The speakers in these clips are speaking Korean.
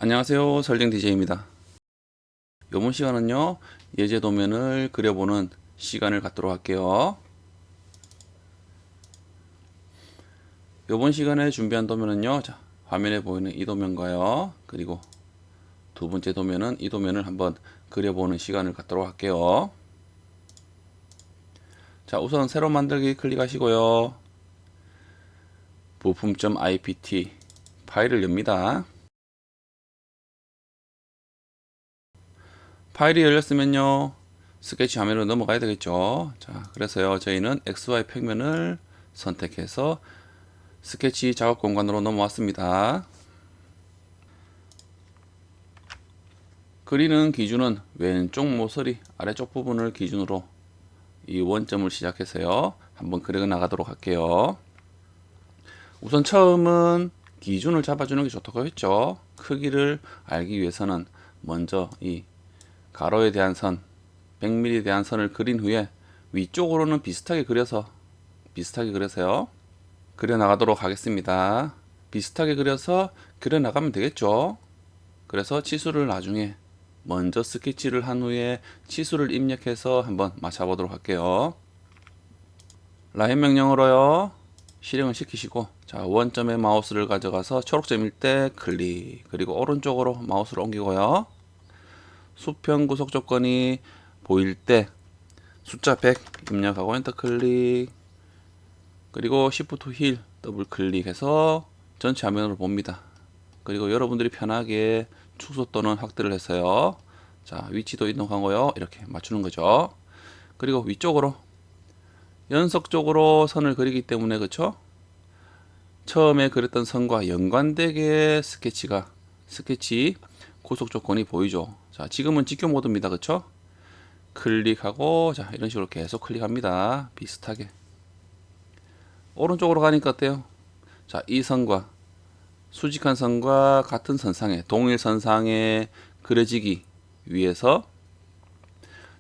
안녕하세요, 설정 DJ입니다. 이번 시간은요, 예제 도면을 그려보는 시간을 갖도록 할게요. 이번 시간에 준비한 도면은요, 자, 화면에 보이는 이 도면과요, 그리고 두 번째 도면은 이 도면을 한번 그려보는 시간을 갖도록 할게요. 자, 우선 새로 만들기 클릭하시고요, 부품.ipt 파일을 엽니다. 파일이 열렸으면요, 스케치 화면으로 넘어가야 되겠죠. 자, 그래서요, 저희는 XY 평면을 선택해서 스케치 작업 공간으로 넘어왔습니다. 그리는 기준은 왼쪽 모서리 아래쪽 부분을 기준으로 이 원점을 시작해서요, 한번 그려 나가도록 할게요. 우선 처음은 기준을 잡아주는 게 좋다고 했죠. 크기를 알기 위해서는 먼저 이 가로에 대한 선 100mm에 대한 선을 그린 후에 위쪽으로는 비슷하게 그려서요, 그려 나가도록 하겠습니다. 비슷하게 그려서 그려 나가면 되겠죠. 그래서 치수를 나중에 먼저 스케치를 한 후에 치수를 입력해서 한번 맞춰보도록 할게요. 라인 명령으로요, 실행을 시키시고, 자, 원점에 마우스를 가져가서 초록점일 때 클릭, 그리고 오른쪽으로 마우스를 옮기고요, 수평 구속 조건이 보일 때 숫자 100 입력하고 엔터 클릭, 그리고 Shift 휠 더블 클릭해서 전체 화면으로 봅니다. 그리고 여러분들이 편하게 축소 또는 확대를 해서요, 자, 위치도 이동하고요, 이렇게 맞추는 거죠. 그리고 위쪽으로 연속적으로 선을 그리기 때문에, 그쵸, 처음에 그렸던 선과 연관되게 스케치 구속 조건이 보이죠. 자, 지금은 직교 모드입니다. 그쵸, 클릭하고, 자, 이런 식으로 계속 클릭합니다. 비슷하게 오른쪽으로 가니까 어때요? 자, 이 선과 수직한 선과 같은 선상에, 동일 선상에 그려지기 위해서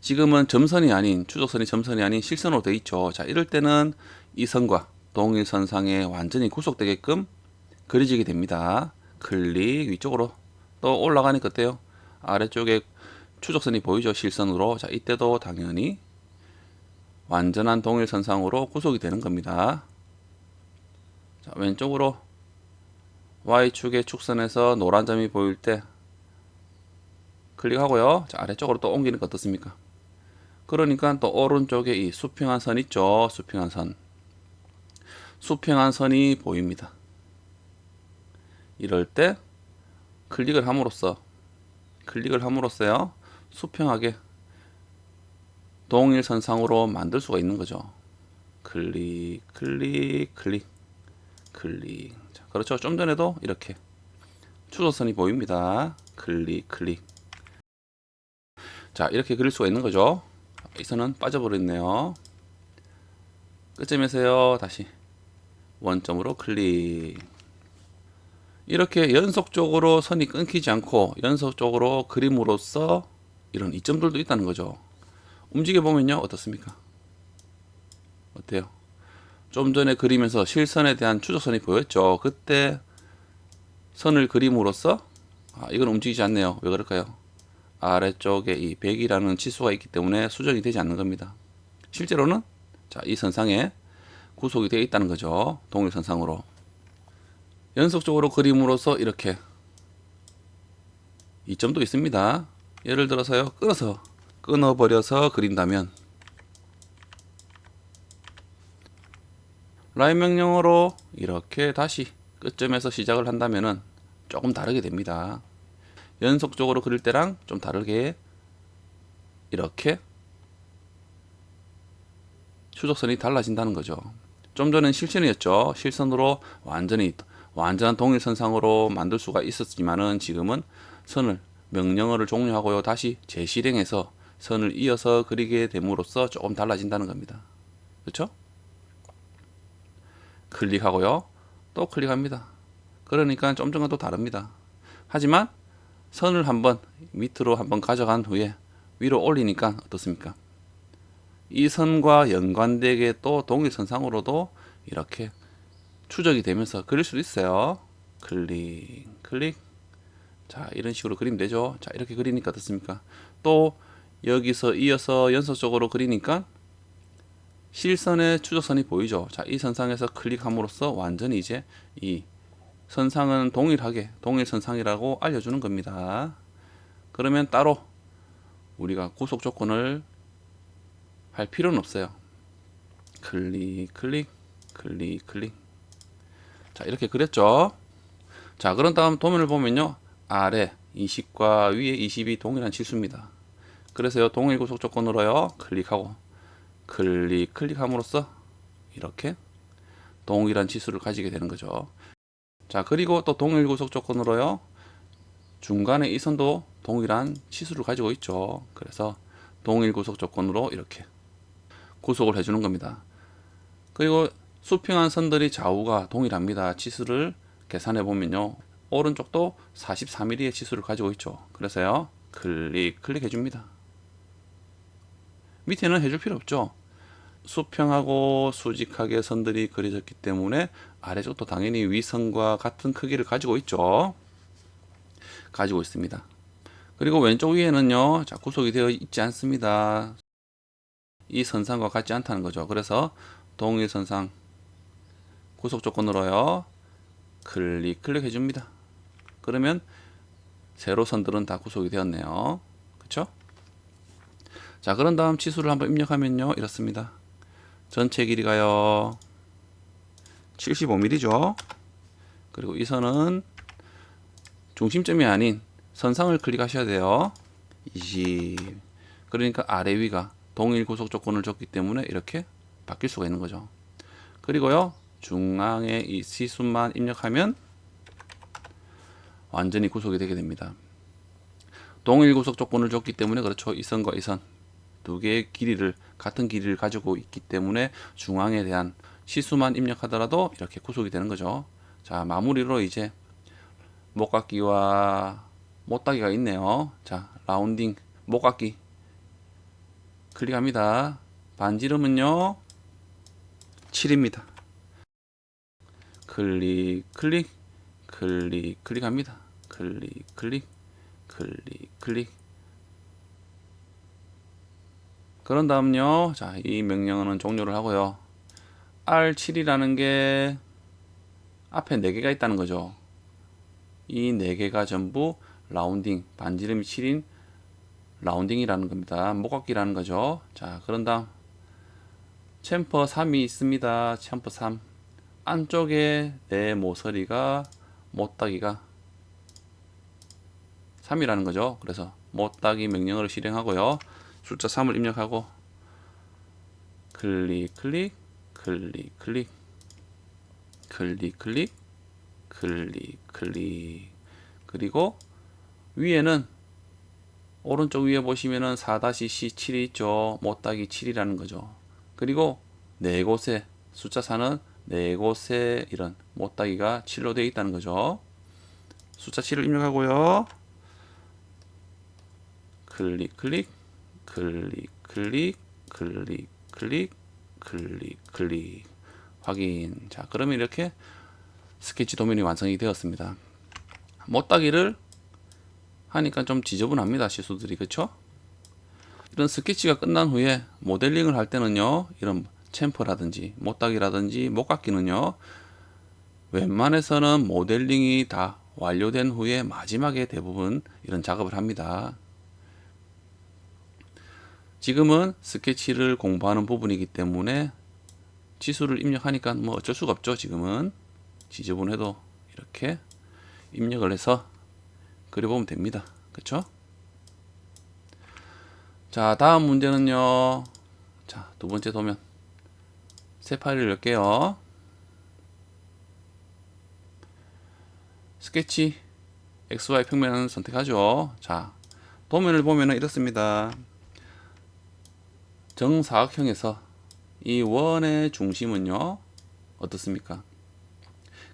지금은 점선이 아닌, 추적선이 점선이 아닌 실선으로 되어 있죠. 자, 이럴 때는 이 선과 동일 선상에 완전히 구속되게끔 그려지게 됩니다. 클릭, 위쪽으로 또 올라가니까 어때요? 아래쪽에 추적선이 보이죠, 실선으로. 자, 이때도 당연히 완전한 동일 선상으로 구속이 되는 겁니다. 자, 왼쪽으로 Y축의 축선에서 노란 점이 보일 때 클릭하고요, 자, 아래쪽으로 또 옮기는 거 어떻습니까? 그러니까 또 오른쪽에 이 수평한 선 있죠. 수평한 선이 보입니다. 이럴 때 클릭을 함으로써요, 수평하게 동일 선상으로 만들 수가 있는 거죠. 클릭, 클릭, 클릭, 클릭. 자, 그렇죠. 좀 전에도 이렇게 추조선이 보입니다. 클릭, 클릭. 자, 이렇게 그릴 수가 있는 거죠. 이 선은 빠져버렸네요. 끝점에서요, 다시 원점으로 클릭. 이렇게 연속적으로 선이 끊기지 않고 연속적으로 그림으로써 이런 이점들도 있다는 거죠. 움직여 보면요, 어떻습니까? 어때요? 좀 전에 그리면서 실선에 대한 추적선이 보였죠. 그때 선을 그림으로써, 이건 움직이지 않네요. 왜 그럴까요? 아래쪽에 이 100이라는 치수가 있기 때문에 수정이 되지 않는 겁니다. 실제로는, 자, 이 선상에 구속이 되어 있다는 거죠. 동일선상으로. 연속적으로 그림으로써 이렇게 이점도 있습니다. 예를 들어서요, 끊어버려서 그린다면, 라인 명령어로 이렇게 다시 끝점에서 시작을 한다면은 조금 다르게 됩니다. 연속적으로 그릴 때랑 좀 다르게 이렇게 추적선이 달라진다는 거죠. 좀 전엔 실선이었죠. 실선으로 완전한 동일선상으로 만들 수가 있었지만은 지금은 선을 명령어를 종료하고요, 다시 재실행해서 선을 이어서 그리게 됨으로써 조금 달라진다는 겁니다. 그렇죠? 클릭하고요, 또 클릭합니다. 그러니까 좀 전과 또 다릅니다. 하지만 선을 한번 밑으로 한번 가져간 후에 위로 올리니까 어떻습니까? 이 선과 연관되게 또 동일선상으로도 이렇게 추적이 되면서 그릴 수도 있어요. 클릭, 클릭. 자, 이런 식으로 그리면 되죠. 자, 이렇게 그리니까 어떻습니까? 또 여기서 이어서 연속적으로 그리니까 실선의 추적선이 보이죠. 자, 이 선상에서 클릭함으로써 완전히 이제 이 선상은 동일하게 동일선상이라고 알려주는 겁니다. 그러면 따로 우리가 구속 조건을 할 필요는 없어요. 클릭 클릭 클릭 클릭. 자, 이렇게 그렸죠. 자, 그런 다음 도면을 보면요, 아래 20과 위에 20이 동일한 치수입니다. 그래서요, 동일 구속 조건으로요 클릭하고 클릭함으로써 이렇게 동일한 치수를 가지게 되는 거죠. 자, 그리고 또 동일 구속 조건으로요, 중간에 이 선도 동일한 치수를 가지고 있죠. 그래서 동일 구속 조건으로 이렇게 구속을 해주는 겁니다. 그리고 수평한 선들이 좌우가 동일합니다. 치수를 계산해 보면요, 오른쪽도 44mm의 치수를 가지고 있죠. 그래서요, 클릭 해줍니다. 밑에는 해줄 필요 없죠. 수평하고 수직하게 선들이 그려졌기 때문에 아래쪽도 당연히 위선과 같은 크기를 가지고 있죠. 가지고 있습니다. 그리고 왼쪽 위에는요, 자, 구속이 되어 있지 않습니다. 이 선상과 같지 않다는 거죠. 그래서 동일 선상 구속 조건으로요, 클릭 해줍니다. 그러면 세로선들은 다 구속이 되었네요. 그쵸? 자, 그런 다음 치수를 한번 입력하면요, 이렇습니다. 전체 길이가요 75mm죠. 그리고 이 선은 중심점이 아닌 선상을 클릭하셔야 돼요. 20. 그러니까 아래 위가 동일 구속 조건을 줬기 때문에 이렇게 바뀔 수가 있는 거죠. 그리고요, 중앙에 이 시수만 입력하면 완전히 구속이 되게 됩니다. 동일 구속 조건을 줬기 때문에 그렇죠. 이 선과 이 선 두 개의 길이를 같은 길이를 가지고 있기 때문에 중앙에 대한 시수만 입력하더라도 이렇게 구속이 되는 거죠. 자, 마무리로 이제 목깎기와 못따기가 있네요. 자, 라운딩 목깎기 클릭합니다. 반지름은요 7입니다. 클릭합니다. 클릭. 그런 다음요, 자, 이 명령어는 종료를 하고요, R7이라는 게 앞에 4개가 있다는 거죠. 이 4개가 전부 라운딩, 반지름이 7인 라운딩이라는 겁니다. 목깎기라는 거죠. 자, 그런 다음 챔퍼 3이 있습니다. 챔퍼 3 안쪽에 내 모서리가 못따기가 3이라는 거죠. 그래서 못따기 명령어를 실행하고요, 숫자 3을 입력하고 클릭 그리고 위에는 오른쪽 위에 보시면은 4-C7이 있죠. 못따기 7이라는 거죠. 그리고 네 곳에 숫자 4는 네 곳에 이런 못따기가 7로 되어 있다는 거죠. 숫자 7을 입력하고요, 클릭 확인. 자, 그러면 이렇게 스케치 도면이 완성이 되었습니다. 못따기를 하니까 좀 지저분합니다, 시수들이. 그쵸? 이런 스케치가 끝난 후에 모델링을 할 때는요, 이런 챔퍼라든지 못따기라든지 목깎기는요, 웬만해서는 모델링이 다 완료된 후에 마지막에 대부분 이런 작업을 합니다. 지금은 스케치를 공부하는 부분이기 때문에 치수를 입력하니까 뭐 어쩔 수가 없죠. 지금은 지저분해도 이렇게 입력을 해서 그려보면 됩니다. 그쵸? 자, 다음 문제는요, 자, 두 번째 도면 새 파일을 열게요. 스케치 XY 평면을 선택하죠. 자, 도면을 보면은 이렇습니다. 정사각형에서 이 원의 중심은요 어떻습니까?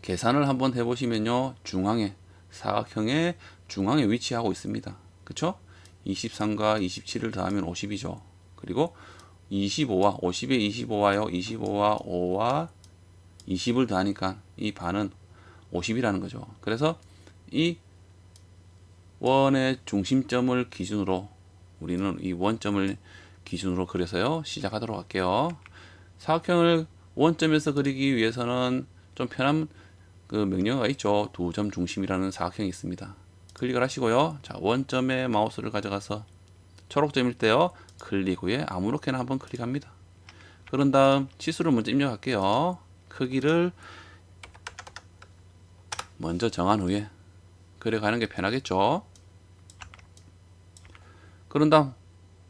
계산을 한번 해보시면요, 중앙에 사각형의 중앙에 위치하고 있습니다. 그쵸? 23과 27을 더하면 50이죠. 그리고 25와 50에 25와요. 25와 5와 20을 더하니까 이 반은 50이라는 거죠. 그래서 이 원의 중심점을 기준으로 우리는 이 원점을 기준으로 그려서요 시작하도록 할게요. 사각형을 원점에서 그리기 위해서는 좀 편한 그 명령어가 있죠. 두 점 중심이라는 사각형이 있습니다. 클릭을 하시고요. 자, 원점에 마우스를 가져가서 초록점일 때요 클릭 후에 아무렇게나 한번 클릭합니다. 그런 다음 치수를 먼저 입력할게요. 크기를 먼저 정한 후에 그려가는 게 편하겠죠. 그런 다음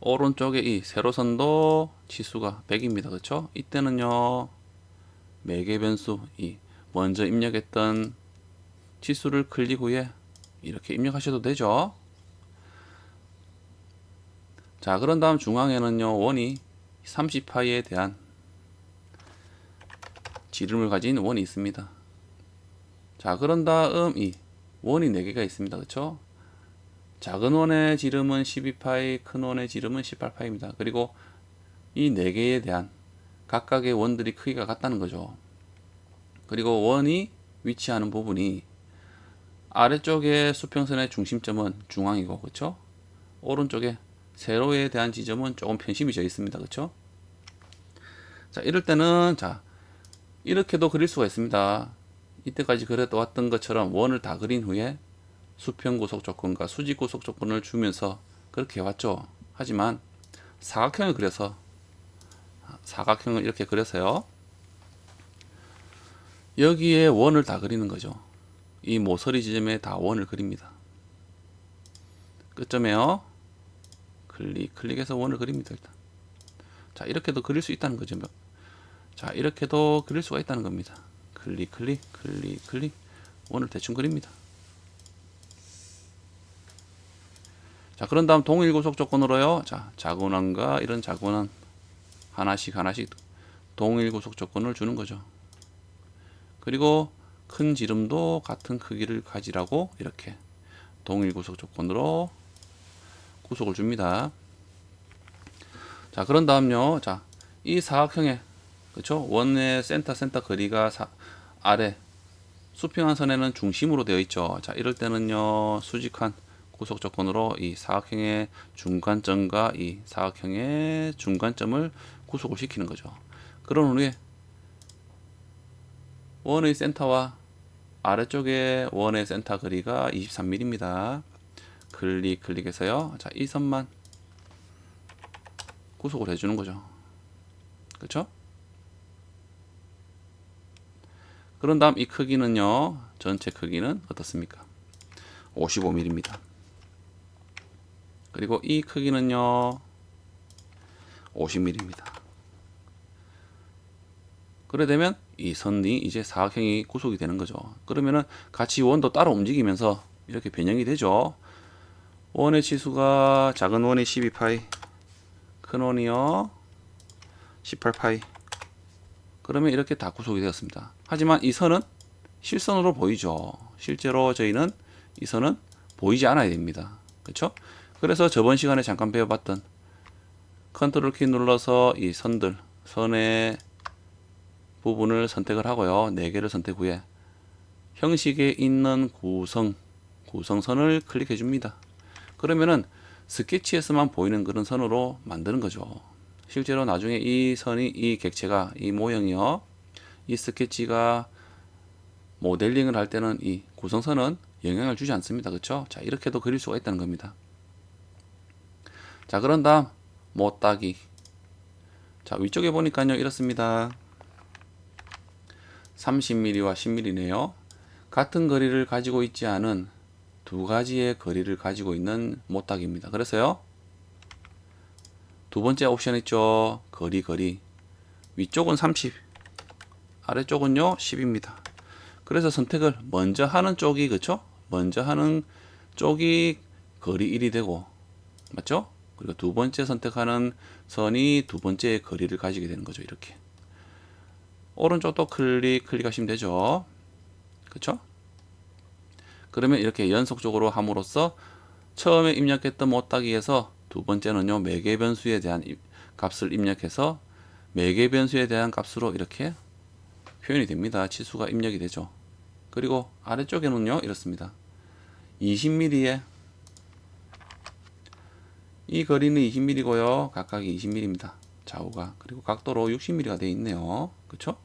오른쪽에 이 세로선도 치수가 100입니다. 그렇죠? 이때는요 매개 변수 이 먼저 입력했던 치수를 클릭 후에 이렇게 입력하셔도 되죠. 자, 그런 다음 중앙에는요 원이 30파이에 대한 지름을 가진 원이 있습니다. 자, 그런 다음 이 원이 4개가 있습니다. 그렇죠? 작은 원의 지름은 12파이, 큰 원의 지름은 18파이입니다. 그리고 이 4개에 대한 각각의 원들이 크기가 같다는 거죠. 그리고 원이 위치하는 부분이 아래쪽에 수평선의 중심점은 중앙이고, 그렇죠? 오른쪽에 세로에 대한 지점은 조금 편심이 져 있습니다. 그렇죠? 자, 이럴 때는 자, 이렇게도 그릴 수가 있습니다. 이때까지 그려왔던 것처럼 원을 다 그린 후에 수평 구속 조건과 수직 구속 조건을 주면서 그렇게 해왔죠. 하지만 사각형을 그려서 사각형을 이렇게 그려서요 여기에 원을 다 그리는 거죠. 이 모서리 지점에 다 원을 그립니다. 끝점에요 클릭해서 원을 그립니다. 일단 자, 이렇게도 그릴 수 있다는 거죠. 자, 이렇게도 그릴 수가 있다는 겁니다. 클릭 원을 대충 그립니다. 자, 그런 다음 동일 구속 조건으로요. 자, 작은 원과 이런 작은 원 하나씩 동일 구속 조건을 주는 거죠. 그리고 큰 지름도 같은 크기를 가지라고 이렇게 동일 구속 조건으로 구속을 줍니다. 자, 그런 다음요. 자, 이 사각형의 그렇죠? 원의 센터 거리가 아래 수평한 선에는 중심으로 되어 있죠. 자, 이럴 때는요. 수직한 구속 조건으로 이 사각형의 중간점과 이 사각형의 중간점을 구속을 시키는 거죠. 그런 후에 원의 센터와 아래쪽에 원의 센터 거리가 23mm입니다. 클릭해서요. 자, 이 선만 구속을 해주는 거죠. 그렇죠? 그런 다음 이 크기는요. 전체 크기는 어떻습니까? 55mm입니다. 그리고 이 크기는요. 50mm입니다. 그래 되면 이 선이 이제 사각형이 구속이 되는 거죠. 그러면은 같이 원도 따로 움직이면서 이렇게 변형이 되죠. 원의 치수가 작은 원이 12파이, 큰 원이요 18파이. 그러면 이렇게 다 구속이 되었습니다. 하지만 이 선은 실선으로 보이죠. 실제로 저희는 이 선은 보이지 않아야 됩니다. 그렇죠? 그래서 저번 시간에 잠깐 배워봤던 컨트롤 키 눌러서 이 선의 부분을 선택을 하고요. 4개를 선택 후에 형식에 있는 구성선을 클릭해 줍니다. 그러면은 스케치에서만 보이는 그런 선으로 만드는 거죠. 실제로 나중에 이 선이 이 객체가 이 모형이요. 이 스케치가 모델링을 할 때는 이 구성선은 영향을 주지 않습니다. 그렇죠? 자, 이렇게도 그릴 수가 있다는 겁니다. 자, 그런 다음 못따기. 자, 위쪽에 보니까요 이렇습니다. 30mm와 10mm네요. 같은 거리를 가지고 있지 않은 두 가지의 거리를 가지고 있는 못따기입니다. 그래서요 두 번째 옵션 있죠. 거리 위쪽은 30 아래쪽은요 10입니다. 그래서 선택을 먼저 하는 쪽이 그쵸? 먼저 하는 쪽이 거리 1이 되고 맞죠? 그리고 두 번째 선택하는 선이 두 번째 거리를 가지게 되는 거죠. 이렇게 오른쪽도 클릭하시면 되죠. 그쵸? 그러면 이렇게 연속적으로 함으로써 처음에 입력했던 못따기에서 두 번째는요 매개 변수에 대한 값을 입력해서 매개 변수에 대한 값으로 이렇게 표현이 됩니다. 치수가 입력이 되죠. 그리고 아래쪽에는요 이렇습니다. 20mm에 이 거리는 20mm고요. 각각이 20mm입니다. 좌우가. 그리고 각도로 60mm가 되어 있네요. 그쵸?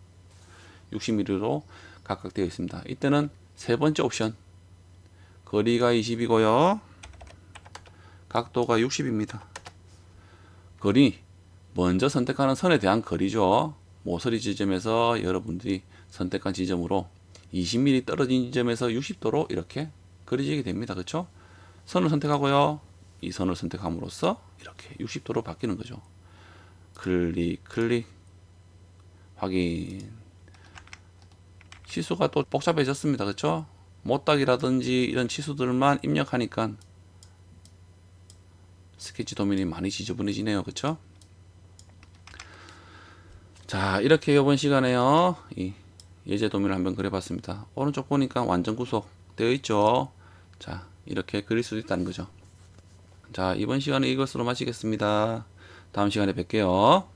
60mm로 각각 되어 있습니다. 이때는 세 번째 옵션. 거리가 20이고요. 각도가 60입니다. 거리. 먼저 선택하는 선에 대한 거리죠. 모서리 지점에서 여러분들이 선택한 지점으로 20mm 떨어진 지점에서 60도로 이렇게 그려지게 됩니다. 그쵸? 선을 선택하고요. 이 선을 선택함으로써 이렇게 60도로 바뀌는 거죠. 클릭, 클릭, 확인. 치수가 또 복잡해졌습니다. 그쵸? 못딱이라든지 이런 치수들만 입력하니까 스케치 도면이 많이 지저분해지네요. 그쵸? 자, 이렇게 이번 시간에요. 이 예제 도면을 한번 그려봤습니다. 오른쪽 보니까 완전 구속 되어 있죠. 자, 이렇게 그릴 수도 있다는 거죠. 자, 이번 시간에 이것으로 마치겠습니다. 다음 시간에 뵐게요.